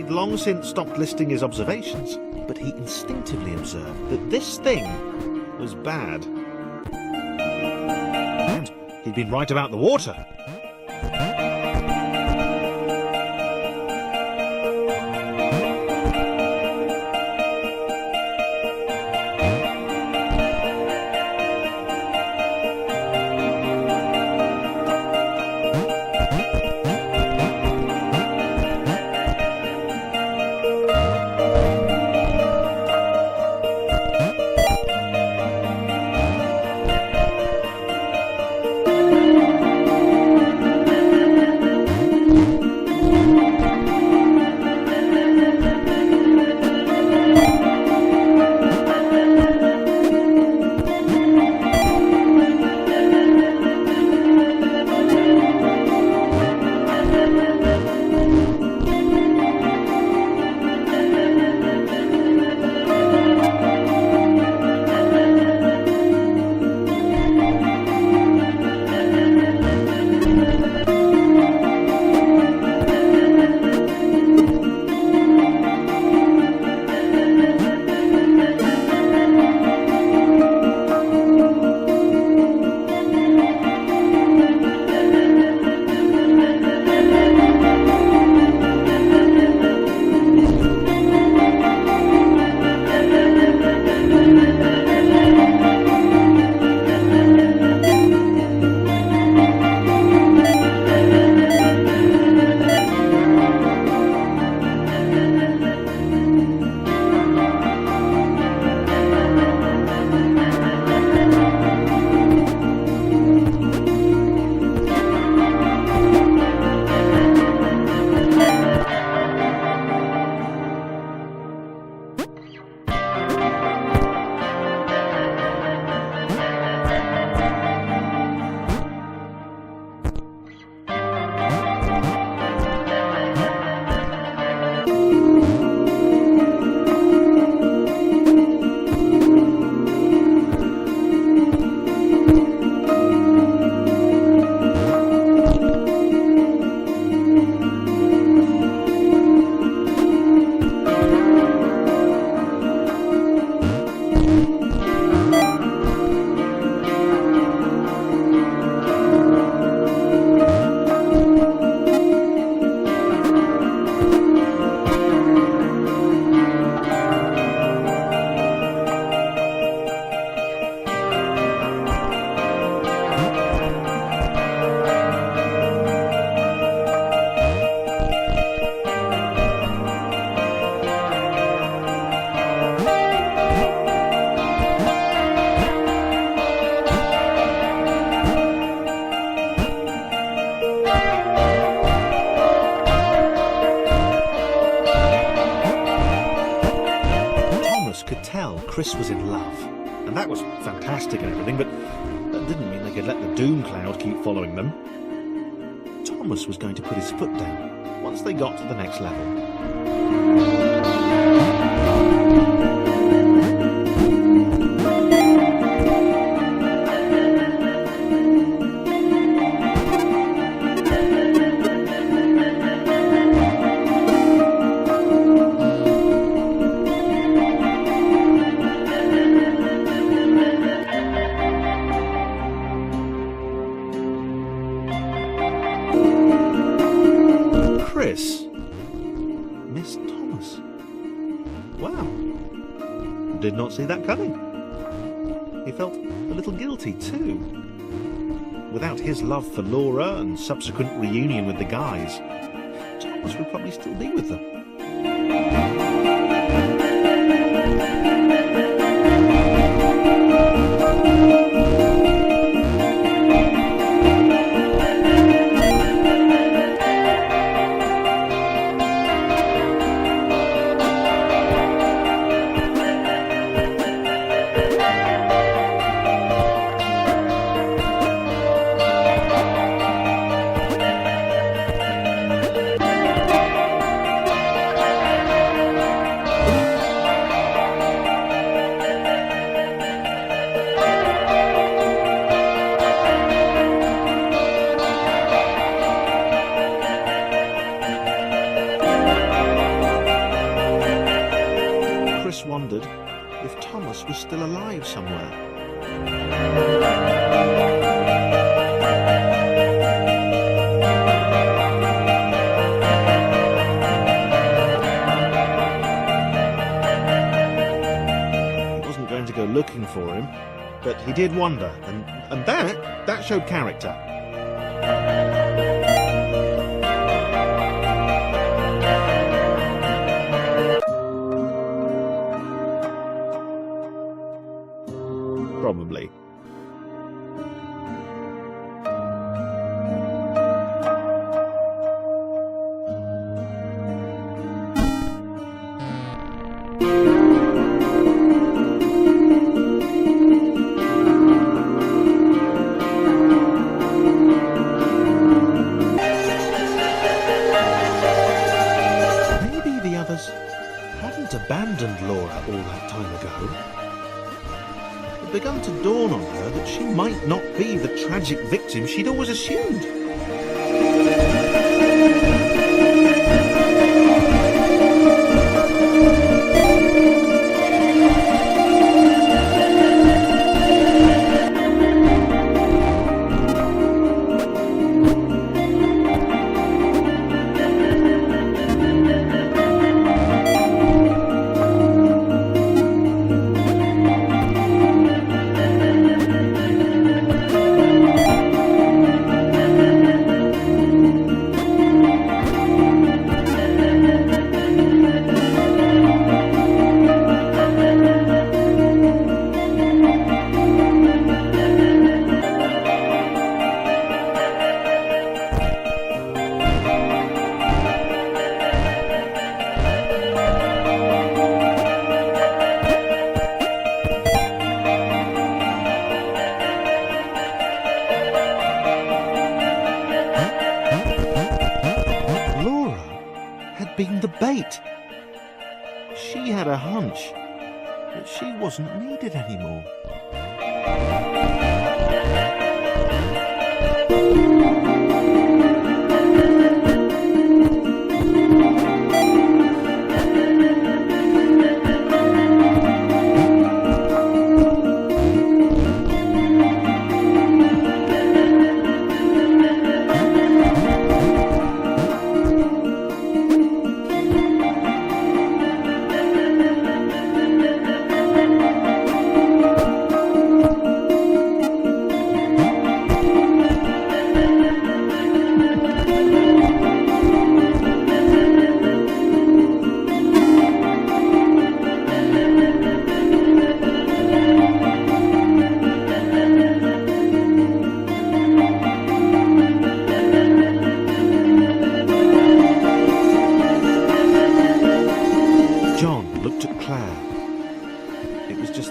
He'd long since stopped listing his observations, but he instinctively observed that this thing was bad. And he'd been right about the water. Chris was in love, and that was fantastic and everything, but that didn't mean they could let the doom cloud keep following them. Thomas was going to put his foot down once they got to the next level. Chris missed Thomas. Wow. Did not see that coming. He felt a little guilty too. Without his love for Laura and subsequent reunion with the guys, Thomas would probably still be with them. Thomas was still alive somewhere. He wasn't going to go looking for him, but he did wonder, and that showed character. Probably. Maybe the others hadn't abandoned Laura all that time ago. It had begun to dawn on her that she might not be the tragic victim she'd always assumed. Been the bait. She had a hunch that she wasn't needed anymore.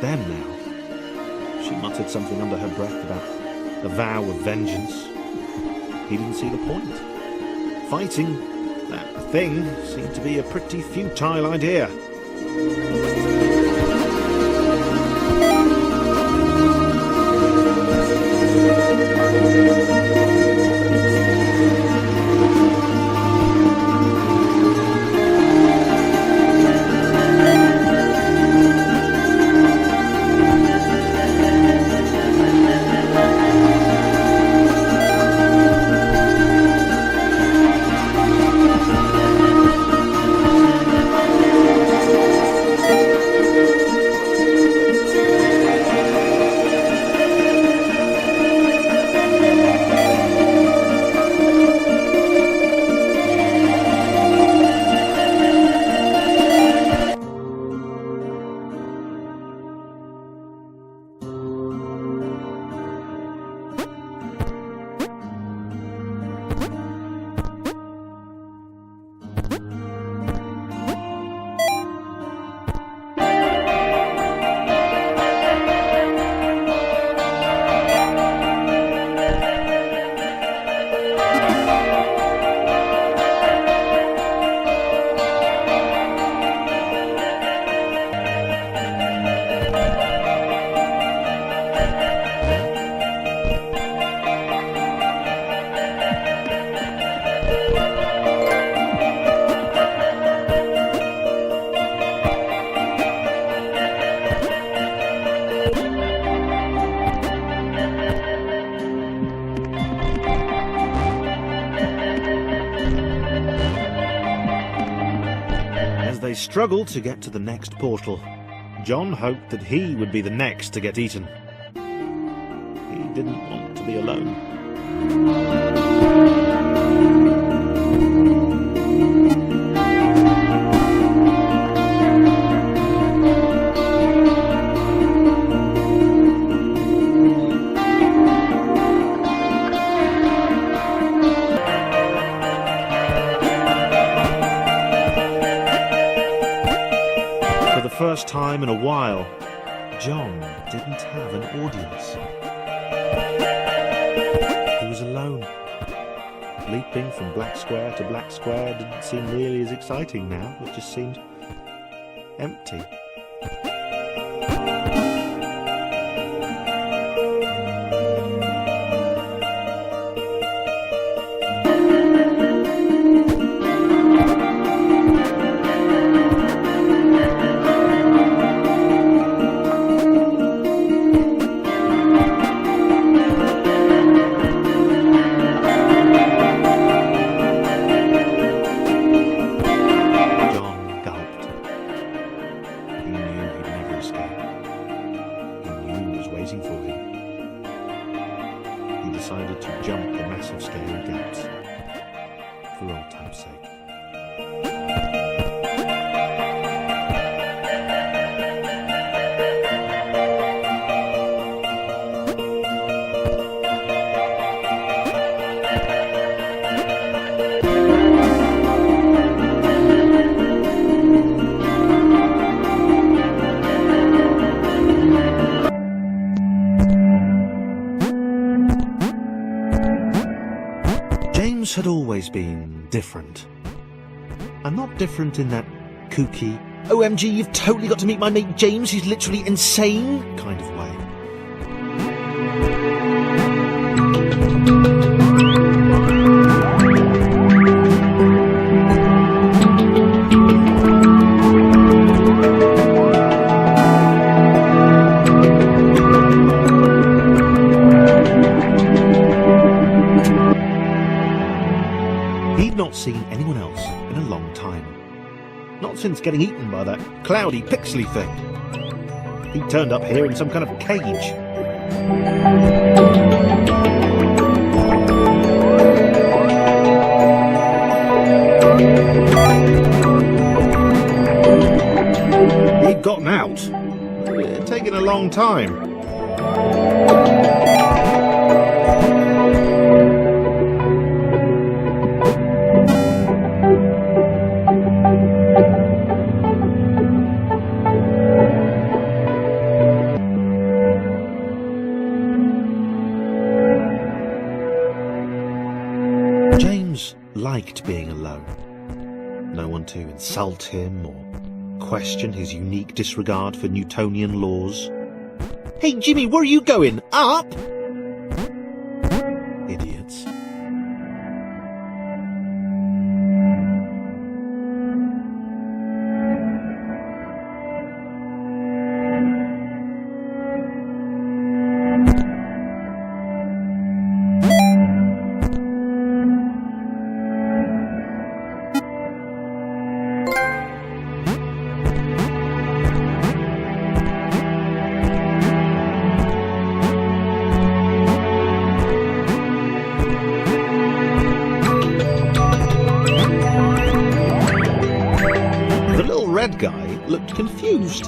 them now. She muttered something under her breath about a vow of vengeance. He didn't see the point. Fighting that thing seemed to be a pretty futile idea. they struggled to get to the next portal. John hoped that he would be the next to get eaten. He didn't want to be alone. For the first time in a while, John didn't have an audience. He was alone. Leaping from black square to black square didn't seem nearly as exciting now. It just seemed empty. Waiting for him. He decided to jump the massive scale gaps for old time's sake. James had always been different. And not different in that kooky, OMG, you've totally got to meet my mate James, he's literally insane kind of way. He'd not seen anyone else in a long time. Not since getting eaten by that cloudy, pixely thing. He turned up here in some kind of cage. He'd gotten out. It had taken a long time. James liked being alone. No one to insult him or question his unique disregard for Newtonian laws. Hey Jimmy, where are you going? Up? Idiots. The little red guy looked confused.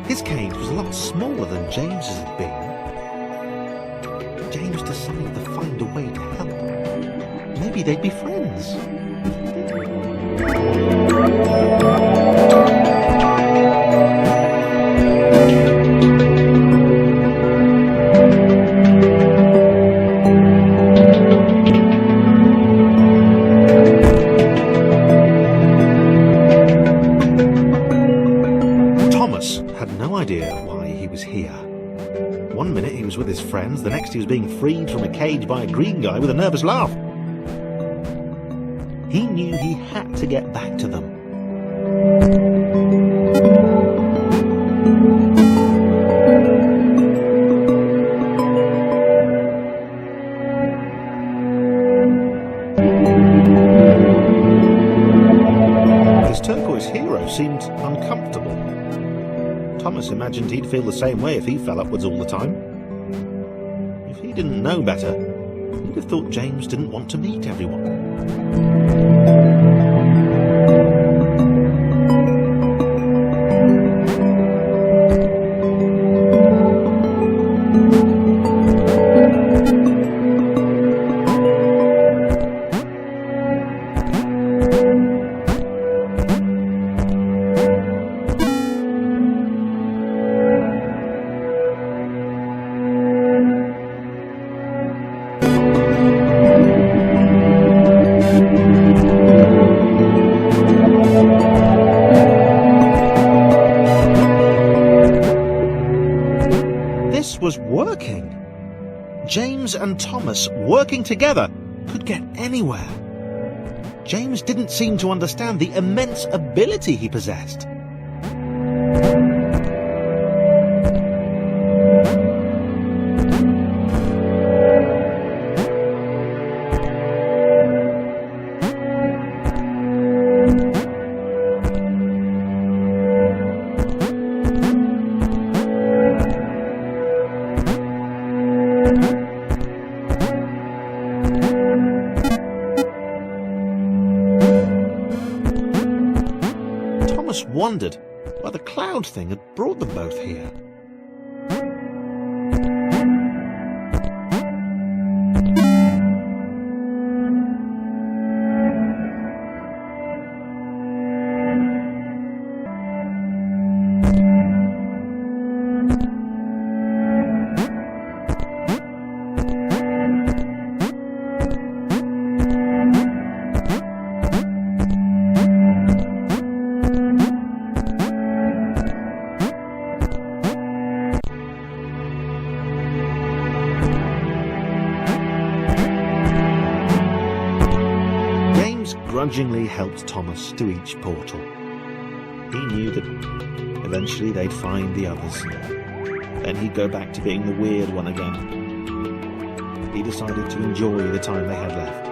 His cage was a lot smaller than James's had been. James decided to find a way to help. Maybe they'd be friends. Idea why he was here. One minute he was with his friends, the next he was being freed from a cage by a green guy with a nervous laugh. He knew he had to get back to them. This turquoise hero seemed uncomfortable. Thomas imagined he'd feel the same way if he fell upwards all the time. If he didn't know better, he'd have thought James didn't want to meet everyone. Was working. James and Thomas working together could get anywhere. James didn't seem to understand the immense ability he possessed. Thomas wondered why the cloud thing had brought them both here. Grudgingly helped Thomas to each portal. He knew that eventually they'd find the others. Then he'd go back to being the weird one again. He decided to enjoy the time they had left.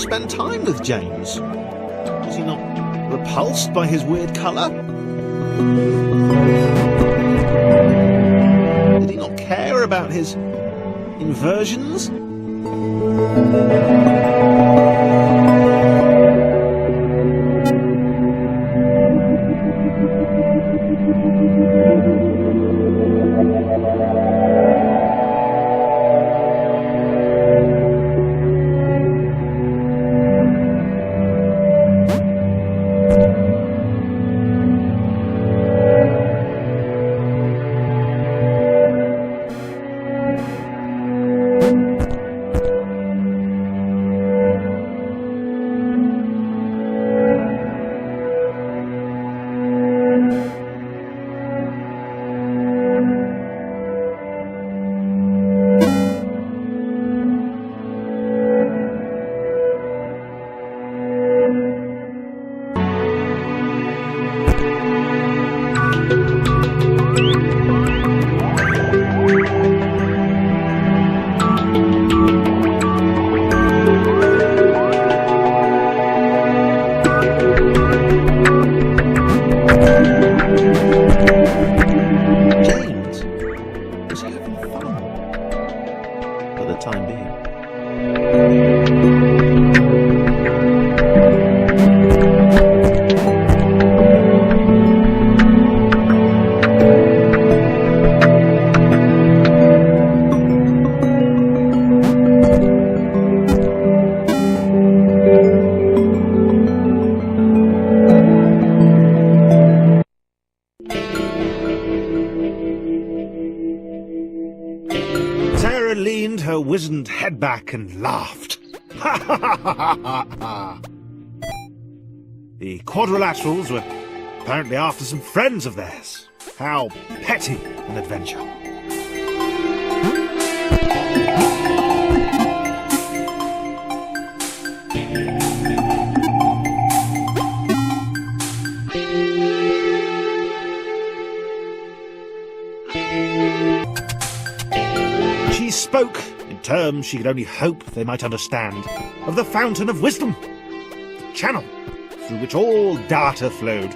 Spend time with James? Was he not repulsed by his weird colour? Did he not care about his inversions? time being. wizened head back and laughed. Ha ha ha ha ha ha! The Quadrilaterals were apparently after some friends of theirs. How petty an adventure. She spoke in terms she could only hope they might understand of the Fountain of Wisdom, the channel through which all data flowed.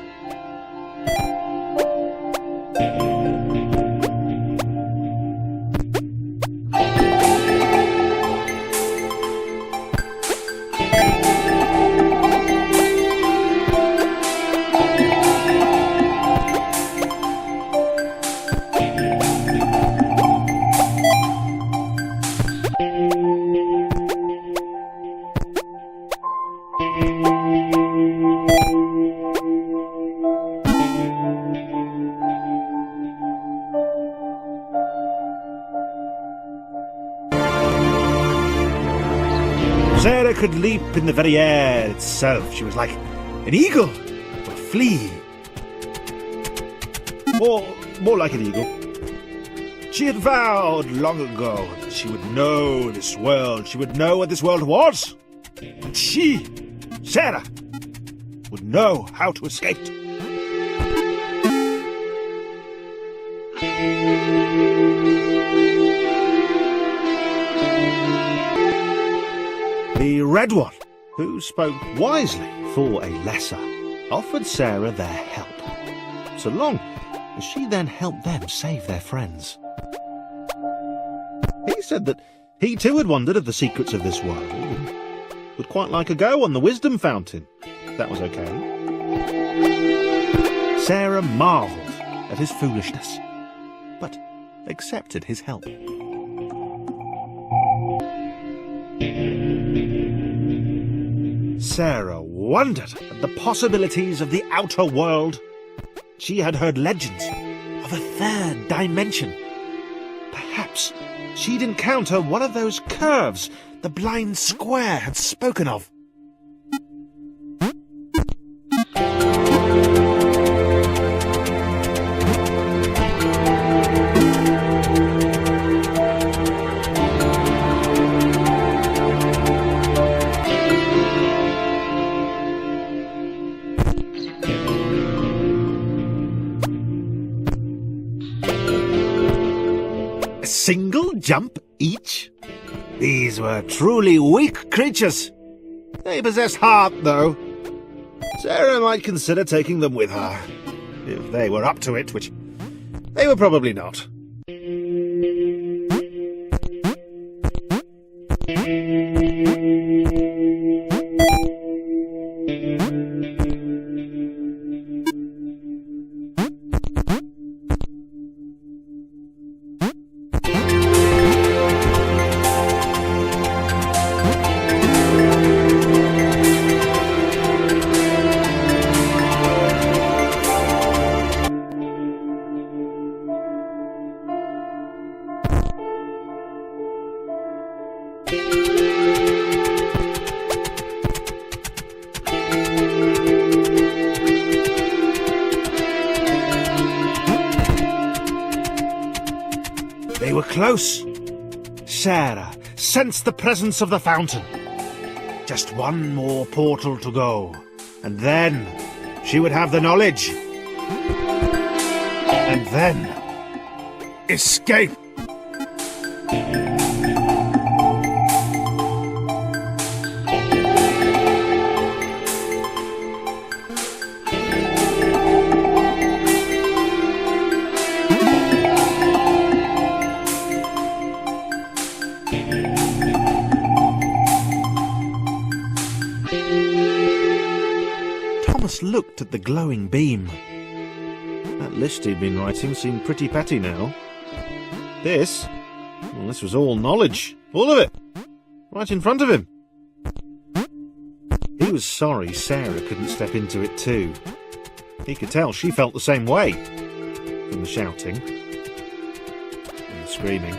Sarah could leap in the very air itself. She was like an eagle or a flea. More like an eagle. She had vowed long ago that she would know this world. She would know what this world was. And she, Sarah, would know how to escape. The Red One, who spoke wisely for a lesser, offered Sarah their help, so long as she then helped them save their friends. He said that he too had wondered of the secrets of this world, and would quite like a go on the Wisdom Fountain, if that was okay. Sarah marvelled at his foolishness, but accepted his help. Sarah wondered at the possibilities of the outer world. She had heard legends of a third dimension. Perhaps she'd encounter one of those curves the blind square had spoken of. A single jump each? These were truly weak creatures. They possessed heart, though. Sarah might consider taking them with her, if they were up to it, which they were probably not. They were close. Sarah sensed the presence of the fountain. Just one more portal to go, and then she would have the knowledge. And then escape. Thomas looked at the glowing beam. That list he'd been writing seemed pretty petty now. This was all knowledge. All of it. Right in front of him. He was sorry Sarah couldn't step into it too. He could tell she felt the same way. From the shouting. And the screaming.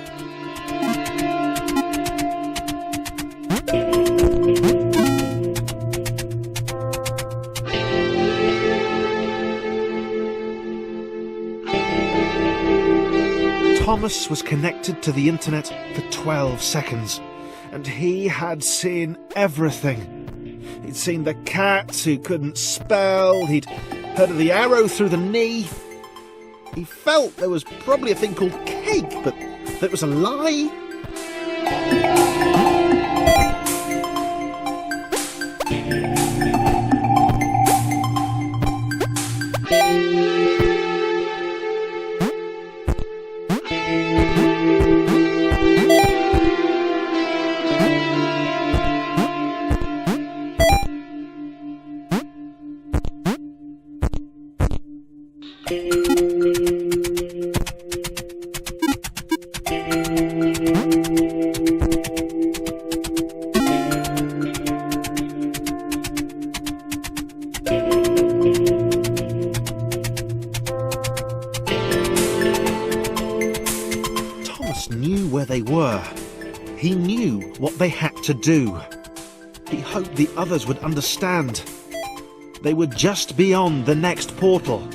Thomas was connected to the internet for 12 seconds, and he had seen everything. He'd seen the cat who couldn't spell, he'd heard of the arrow through the knee. He felt there was probably a thing called cake, but that was a lie. Thomas knew where they were. He knew what they had to do. He hoped the others would understand. They were just beyond the next portal.